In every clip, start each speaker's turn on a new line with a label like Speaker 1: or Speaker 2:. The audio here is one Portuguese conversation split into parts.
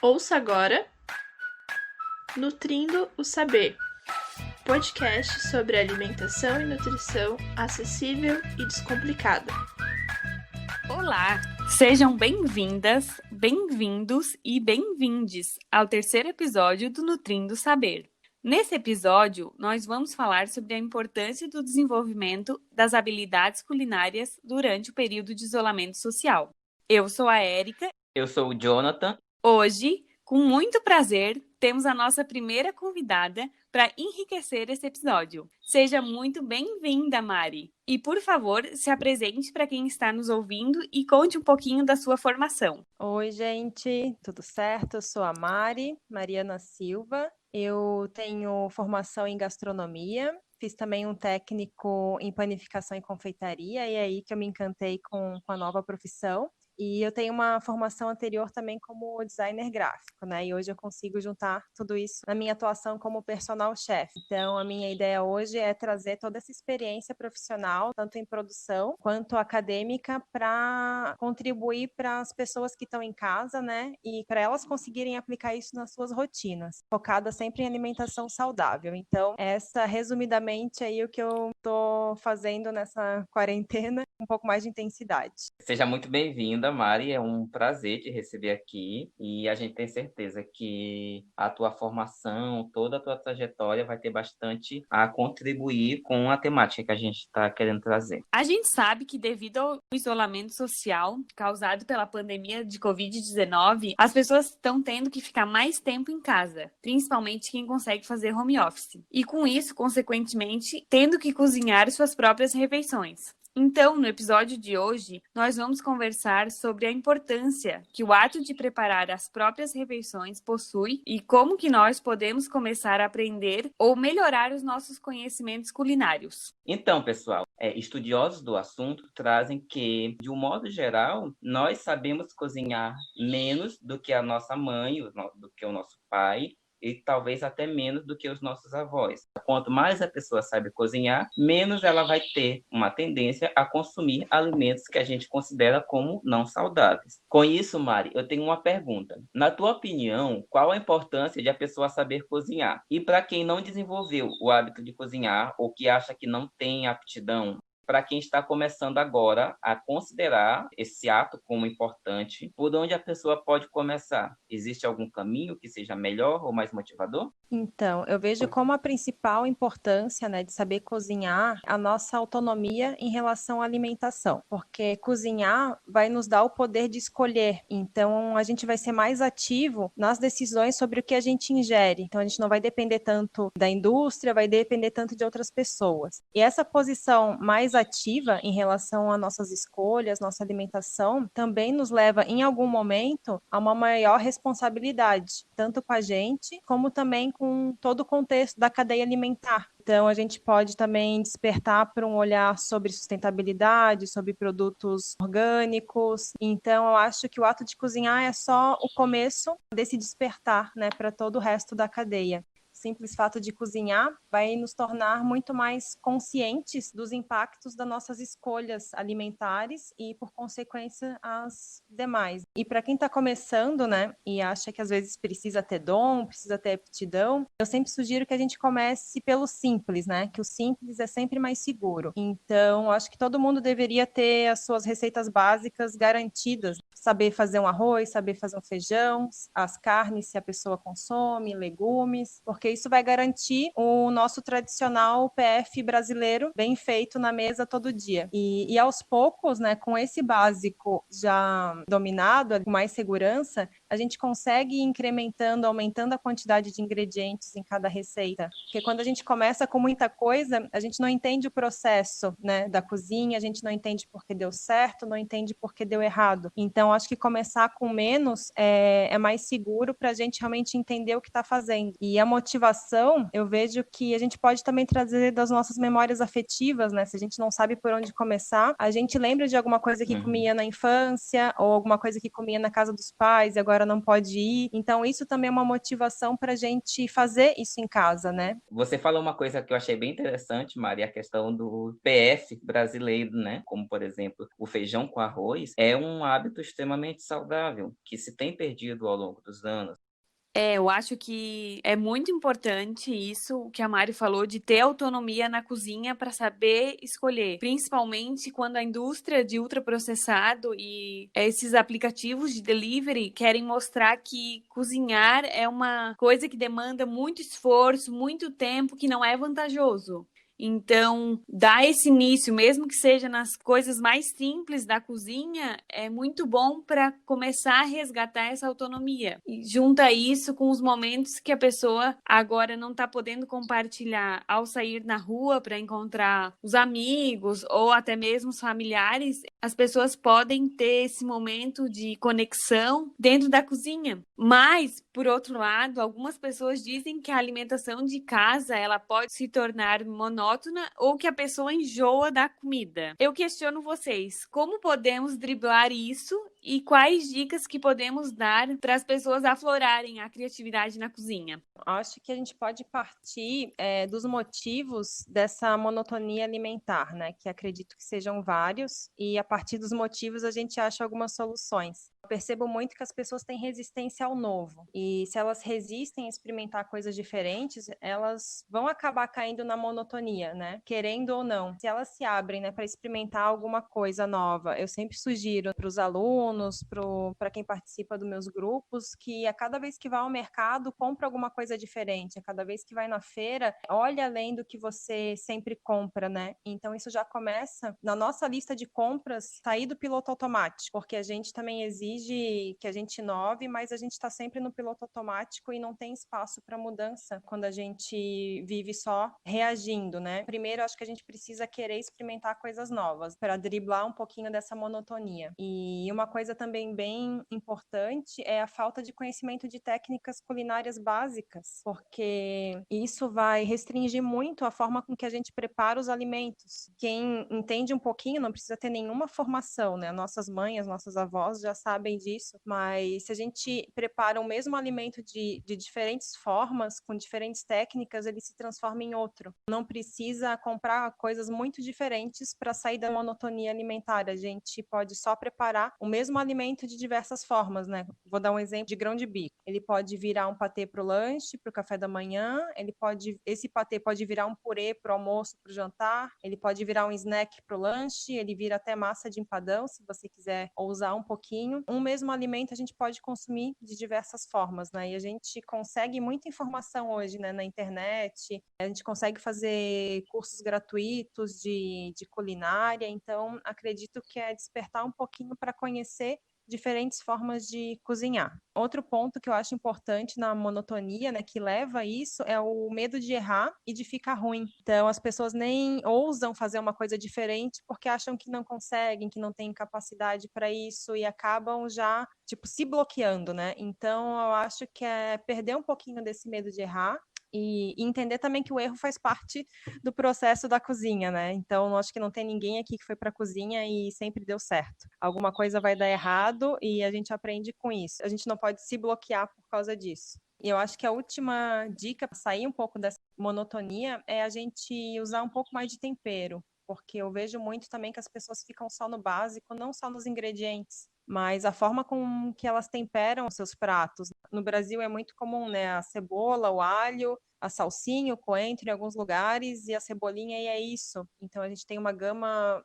Speaker 1: Ouça agora Nutrindo o Saber, podcast sobre alimentação e nutrição acessível e descomplicada.
Speaker 2: Olá, sejam bem-vindas, bem-vindos e bem-vindes ao terceiro episódio do Nutrindo o Saber. Nesse episódio, nós vamos falar sobre a importância do desenvolvimento das habilidades culinárias durante o período de isolamento social. Eu sou a Érica.
Speaker 3: Eu sou o Jonathan.
Speaker 2: Hoje, com muito prazer, temos a nossa primeira convidada para enriquecer esse episódio. Seja muito bem-vinda, Mari. E, por favor, se apresente para quem está nos ouvindo e conte um pouquinho da sua formação.
Speaker 4: Oi, gente, tudo certo? Eu sou a Mari, Mariana Silva. Eu tenho formação em gastronomia. Fiz também um técnico em panificação e confeitaria, e é aí que eu me encantei com a nova profissão. E eu tenho uma formação anterior também como designer gráfico, né? E hoje eu consigo juntar tudo isso na minha atuação como personal chef. Então, a minha ideia hoje é trazer toda essa experiência profissional, tanto em produção quanto acadêmica, para contribuir para as pessoas que estão em casa, né? E para elas conseguirem aplicar isso nas suas rotinas, focada sempre em alimentação saudável. Então, essa, resumidamente, aí o que eu estou fazendo nessa quarentena, um pouco mais de intensidade.
Speaker 3: Seja muito bem-vinda, Mari. É um prazer te receber aqui e a gente tem certeza que a tua formação, toda a tua trajetória vai ter bastante a contribuir com a temática que a gente está querendo trazer.
Speaker 2: A gente sabe que devido ao isolamento social causado pela pandemia de Covid-19, as pessoas estão tendo que ficar mais tempo em casa, principalmente quem consegue fazer home office. E com isso, consequentemente, tendo que cozinhar suas próprias refeições. Então, no episódio de hoje, nós vamos conversar sobre a importância que o ato de preparar as próprias refeições possui e como que nós podemos começar a aprender ou melhorar os nossos conhecimentos culinários.
Speaker 3: Então, pessoal, estudiosos do assunto trazem que, de um modo geral, nós sabemos cozinhar menos do que a nossa mãe, do que o nosso pai, e talvez até menos do que os nossos avós. Quanto mais a pessoa sabe cozinhar, menos ela vai ter uma tendência a consumir alimentos que a gente considera como não saudáveis. Com isso, Mari, eu tenho uma pergunta. Na tua opinião, qual a importância de a pessoa saber cozinhar? E para quem não desenvolveu o hábito de cozinhar ou que acha que não tem aptidão, para quem está começando agora a considerar esse ato como importante, por onde a pessoa pode começar? Existe algum caminho que seja melhor ou mais motivador?
Speaker 4: Então, eu vejo como a principal importância, né, de saber cozinhar a nossa autonomia em relação à alimentação, porque cozinhar vai nos dar o poder de escolher. Então, a gente vai ser mais ativo nas decisões sobre o que a gente ingere. Então, a gente não vai depender tanto da indústria, vai depender tanto de outras pessoas. E essa posição mais ativa em relação às nossas escolhas, nossa alimentação, também nos leva, em algum momento, a uma maior responsabilidade, tanto com a gente, como também com todo o contexto da cadeia alimentar. Então, a gente pode também despertar para um olhar sobre sustentabilidade, sobre produtos orgânicos. Então, eu acho que o ato de cozinhar é só o começo desse despertar, né, para todo o resto da cadeia. O simples fato de cozinhar vai nos tornar muito mais conscientes dos impactos das nossas escolhas alimentares e, por consequência, as demais. E para quem está começando, né, e acha que às vezes precisa ter dom, precisa ter aptidão, eu sempre sugiro que a gente comece pelo simples, né, que o simples é sempre mais seguro. Então, acho que todo mundo deveria ter as suas receitas básicas garantidas. Saber fazer um arroz, saber fazer um feijão, as carnes, se a pessoa consome, legumes, porque isso vai garantir o nosso tradicional PF brasileiro bem feito na mesa todo dia. E aos poucos, né, com esse básico já dominado, com mais segurança, a gente consegue ir incrementando, aumentando a quantidade de ingredientes em cada receita. Porque quando a gente começa com muita coisa, a gente não entende o processo, né, da cozinha, a gente não entende por que deu certo, não entende por que deu errado. Então, acho que começar com menos é mais seguro para a gente realmente entender o que está fazendo. E a motivação, eu vejo que a gente pode também trazer das nossas memórias afetivas, né? Se a gente não sabe por onde começar, a gente lembra de alguma coisa que comia na infância ou alguma coisa que comia na casa dos pais e agora agora não pode ir. Então, isso também é uma motivação para a gente fazer isso em casa, né?
Speaker 3: Você falou uma coisa que eu achei bem interessante, Maria, a questão do PF brasileiro, né? Como, por exemplo, o feijão com arroz, é um hábito extremamente saudável, que se tem perdido ao longo dos anos.
Speaker 2: Eu acho que é muito importante isso que a Mari falou, de ter autonomia na cozinha para saber escolher, principalmente quando a indústria de ultraprocessado e esses aplicativos de delivery querem mostrar que cozinhar é uma coisa que demanda muito esforço, muito tempo, que não é vantajoso. Então, dar esse início, mesmo que seja nas coisas mais simples da cozinha, é muito bom para começar a resgatar essa autonomia. E junta isso com os momentos que a pessoa agora não está podendo compartilhar ao sair na rua para encontrar os amigos ou até mesmo os familiares, as pessoas podem ter esse momento de conexão dentro da cozinha. Mas, por outro lado, algumas pessoas dizem que a alimentação de casa ela pode se tornar monótona ou que a pessoa enjoa da comida. Eu questiono vocês, como podemos driblar isso e quais dicas que podemos dar para as pessoas aflorarem a criatividade na cozinha?
Speaker 4: Acho que a gente pode partir dos motivos dessa monotonia alimentar, né? Que acredito que sejam vários, e a partir dos motivos a gente acha algumas soluções. Eu percebo muito que as pessoas têm resistência ao novo, e se elas resistem a experimentar coisas diferentes, elas vão acabar caindo na monotonia, né? Querendo ou não. Se elas se abrem, né, para experimentar alguma coisa nova, eu sempre sugiro para os alunos, para quem participa dos meus grupos, que a cada vez que vai ao mercado, compra alguma coisa diferente. A cada vez que vai na feira, olha além do que você sempre compra, né? Então isso já começa na nossa lista de compras sair do piloto automático, porque a gente também exige que a gente inove, mas a gente está sempre no piloto automático e não tem espaço para mudança quando a gente vive só reagindo, né? Primeiro, acho que a gente precisa querer experimentar coisas novas para driblar um pouquinho dessa monotonia. E uma coisa também bem importante é a falta de conhecimento de técnicas culinárias básicas, porque isso vai restringir muito a forma com que a gente prepara os alimentos. Quem entende um pouquinho não precisa ter nenhuma formação, né? Nossas mães, nossas avós já sabem disso, mas se a gente prepara o mesmo alimento de diferentes formas, com diferentes técnicas, ele se transforma em outro. Não precisa comprar coisas muito diferentes para sair da monotonia alimentar. A gente pode só preparar o mesmo alimento de diversas formas, né? Vou dar um exemplo de grão de bico. Ele pode virar um patê para o lanche, para o café da manhã. Esse patê pode virar um purê para o almoço, para o jantar. Ele pode virar um snack para o lanche. Ele vira até massa de empadão, se você quiser ousar um pouquinho. Um mesmo alimento a gente pode consumir de diversas formas, né? E a gente consegue muita informação hoje, né, na internet. A gente consegue fazer cursos gratuitos de culinária. Então, acredito que é despertar um pouquinho para conhecer diferentes formas de cozinhar. Outro ponto que eu acho importante na monotonia, né, que leva a isso, é o medo de errar e de ficar ruim. Então, as pessoas nem ousam fazer uma coisa diferente porque acham que não conseguem, que não têm capacidade para isso e acabam já, tipo, se bloqueando, né? Então, eu acho que é perder um pouquinho desse medo de errar e entender também que o erro faz parte do processo da cozinha, né? Então, eu acho que não tem ninguém aqui que foi para a cozinha e sempre deu certo. Alguma coisa vai dar errado e a gente aprende com isso. A gente não pode se bloquear por causa disso. E eu acho que a última dica para sair um pouco dessa monotonia é a gente usar um pouco mais de tempero, porque eu vejo muito também que as pessoas ficam só no básico, não só nos ingredientes, mas a forma com que elas temperam os seus pratos. No Brasil é muito comum, né? A cebola, o alho, a salsinha, o coentro em alguns lugares e a cebolinha e é isso. Então a gente tem uma gama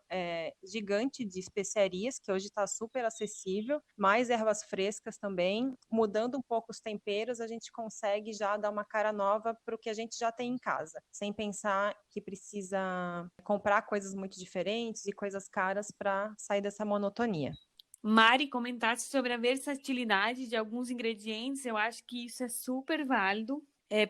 Speaker 4: gigante de especiarias que hoje está super acessível, mais ervas frescas também. Mudando um pouco os temperos, a gente consegue já dar uma cara nova para o que a gente já tem em casa, sem pensar que precisa comprar coisas muito diferentes e coisas caras para sair dessa monotonia.
Speaker 2: Mari, comentasse sobre a versatilidade de alguns ingredientes, eu acho que isso é super válido,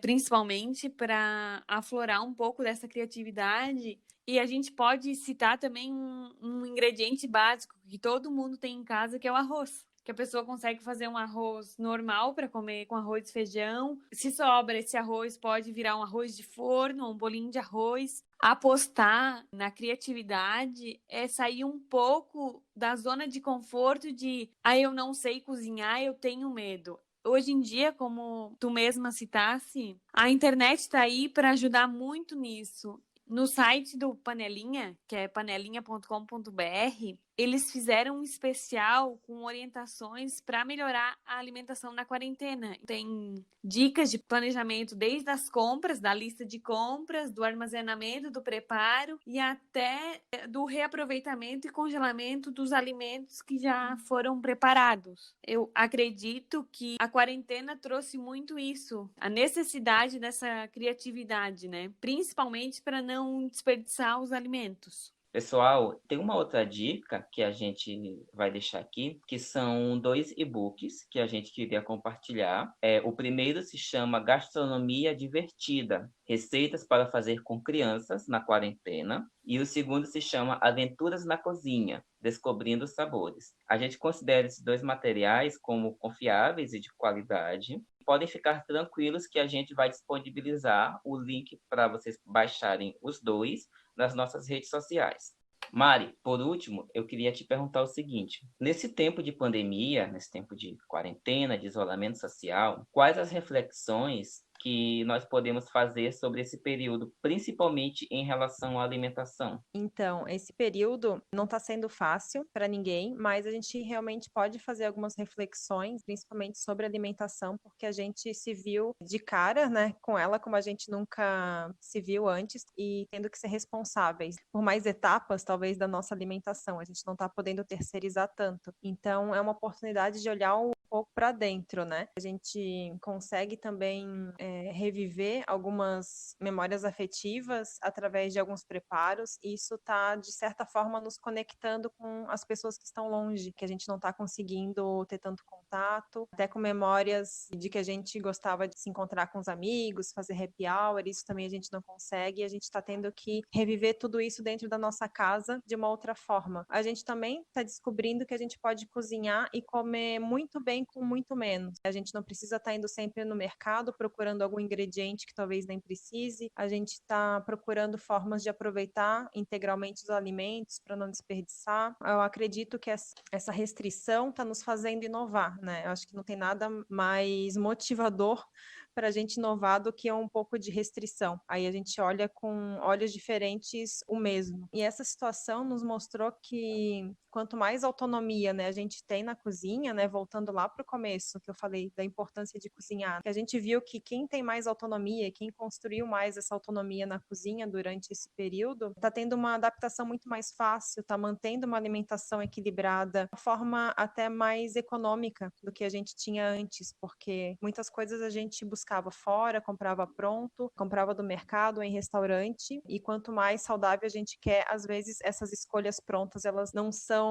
Speaker 2: principalmente para aflorar um pouco dessa criatividade E a gente pode citar também um ingrediente básico que todo mundo tem em casa, que é o arroz. Que a pessoa consegue fazer um arroz normal para comer com arroz e feijão. Se sobra esse arroz, pode virar um arroz de forno, um bolinho de arroz. Apostar na criatividade é sair um pouco da zona de conforto de eu não sei cozinhar, eu tenho medo. Hoje em dia, como tu mesma citasse, a internet está aí para ajudar muito nisso. No site do Panelinha, que é panelinha.com.br, eles fizeram um especial com orientações para melhorar a alimentação na quarentena. Tem dicas de planejamento desde as compras, da lista de compras, do armazenamento, do preparo e até do reaproveitamento e congelamento dos alimentos que já foram preparados. Eu acredito que a quarentena trouxe muito isso, a necessidade dessa criatividade, né? Principalmente para não desperdiçar os alimentos.
Speaker 3: Pessoal, tem uma outra dica que a gente vai deixar aqui, que são 2 e-books que a gente queria compartilhar. O primeiro se chama Gastronomia Divertida, Receitas para Fazer com Crianças na Quarentena. E o segundo se chama Aventuras na Cozinha, Descobrindo Sabores. A gente considera esses 2 materiais como confiáveis e de qualidade. Podem ficar tranquilos que a gente vai disponibilizar o link para vocês baixarem os 2 nas nossas redes sociais. Mari, por último, eu queria te perguntar o seguinte: nesse tempo de pandemia, nesse tempo de quarentena, de isolamento social, quais as reflexões que nós podemos fazer sobre esse período, principalmente em relação à alimentação?
Speaker 4: Então, esse período não está sendo fácil para ninguém, mas a gente realmente pode fazer algumas reflexões, principalmente sobre alimentação, porque a gente se viu de cara, né, com ela como a gente nunca se viu antes e tendo que ser responsáveis por mais etapas, talvez, da nossa alimentação. A gente não está podendo terceirizar tanto. Então, é uma oportunidade de olhar um pouco para dentro, né? A gente consegue também reviver algumas memórias afetivas através de alguns preparos, e isso está, de certa forma, nos conectando com as pessoas que estão longe, que a gente não está conseguindo ter tanto contato, até com memórias de que a gente gostava de se encontrar com os amigos, fazer happy hour, isso também a gente não consegue, e a gente está tendo que reviver tudo isso dentro da nossa casa de uma outra forma. A gente também está descobrindo que a gente pode cozinhar e comer muito bem com muito menos. A gente não precisa estar indo sempre no mercado procurando algum ingrediente que talvez nem precise. A gente está procurando formas de aproveitar integralmente os alimentos para não desperdiçar. Eu acredito que essa restrição está nos fazendo inovar, né? Eu acho que não tem nada mais motivador para a gente inovar do que um pouco de restrição. Aí a gente olha com olhos diferentes o mesmo. E essa situação nos mostrou que quanto mais autonomia, né, a gente tem na cozinha, né, voltando lá para o começo, que eu falei da importância de cozinhar, que a gente viu que quem tem mais autonomia, quem construiu mais essa autonomia na cozinha durante esse período, está tendo uma adaptação muito mais fácil, está mantendo uma alimentação equilibrada, de forma até mais econômica do que a gente tinha antes, porque muitas coisas a gente buscava fora, comprava pronto, comprava do mercado, em restaurante, e quanto mais saudável a gente quer, às vezes essas escolhas prontas, elas não são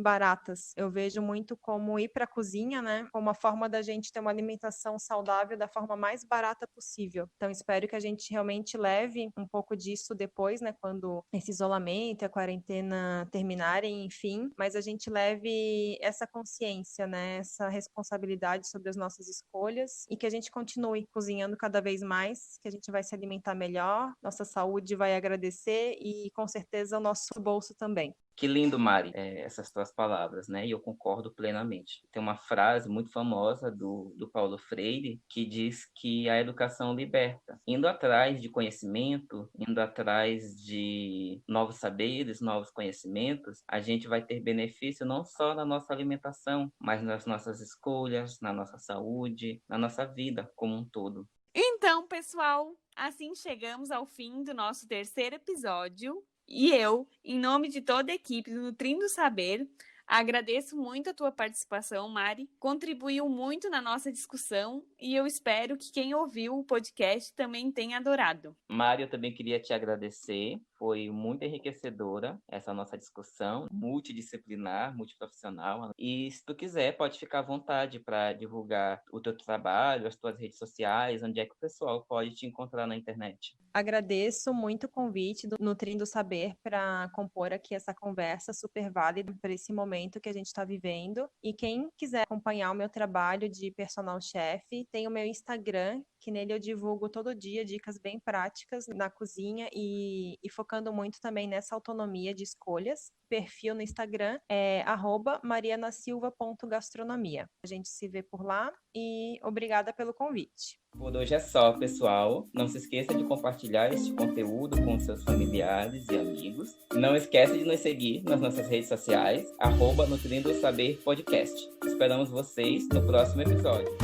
Speaker 4: baratas. Eu vejo muito como ir para a cozinha, né, como uma forma da gente ter uma alimentação saudável da forma mais barata possível. Então, espero que a gente realmente leve um pouco disso depois, né, quando esse isolamento e a quarentena terminarem, enfim, mas a gente leve essa consciência, né, essa responsabilidade sobre as nossas escolhas e que a gente continue cozinhando cada vez mais, que a gente vai se alimentar melhor, nossa saúde vai agradecer e, com certeza, o nosso bolso também.
Speaker 3: Que lindo, Mari, essas tuas palavras, né? E eu concordo plenamente. Tem uma frase muito famosa do Paulo Freire que diz que a educação liberta. Indo atrás de conhecimento, indo atrás de novos saberes, novos conhecimentos, a gente vai ter benefício não só na nossa alimentação, mas nas nossas escolhas, na nossa saúde, na nossa vida como um todo.
Speaker 2: Então, pessoal, assim chegamos ao fim do nosso 3º episódio. E eu, em nome de toda a equipe do Nutrindo Saber, agradeço muito a tua participação, Mari. Contribuiu muito na nossa discussão e eu espero que quem ouviu o podcast também tenha adorado.
Speaker 3: Mari, eu também queria te agradecer. foi muito enriquecedora essa nossa discussão, multidisciplinar, multiprofissional. E se tu quiser, pode ficar à vontade para divulgar o teu trabalho, as tuas redes sociais, onde é que o pessoal pode te encontrar na internet.
Speaker 4: Agradeço muito o convite do Nutrindo Saber para compor aqui essa conversa super válida para esse momento que a gente está vivendo. E quem quiser acompanhar o meu trabalho de personal chef, tem o meu Instagram, que nele eu divulgo todo dia dicas bem práticas na cozinha e focando muito também nessa autonomia de escolhas. O perfil no Instagram é @marianasilva.gastronomia. A gente se vê por lá e obrigada pelo convite.
Speaker 3: Por hoje é só, pessoal. Não se esqueça de compartilhar este conteúdo com seus familiares e amigos. Não esqueça de nos seguir nas nossas redes sociais, @Nutrindo Saber Podcast. Esperamos vocês no próximo episódio.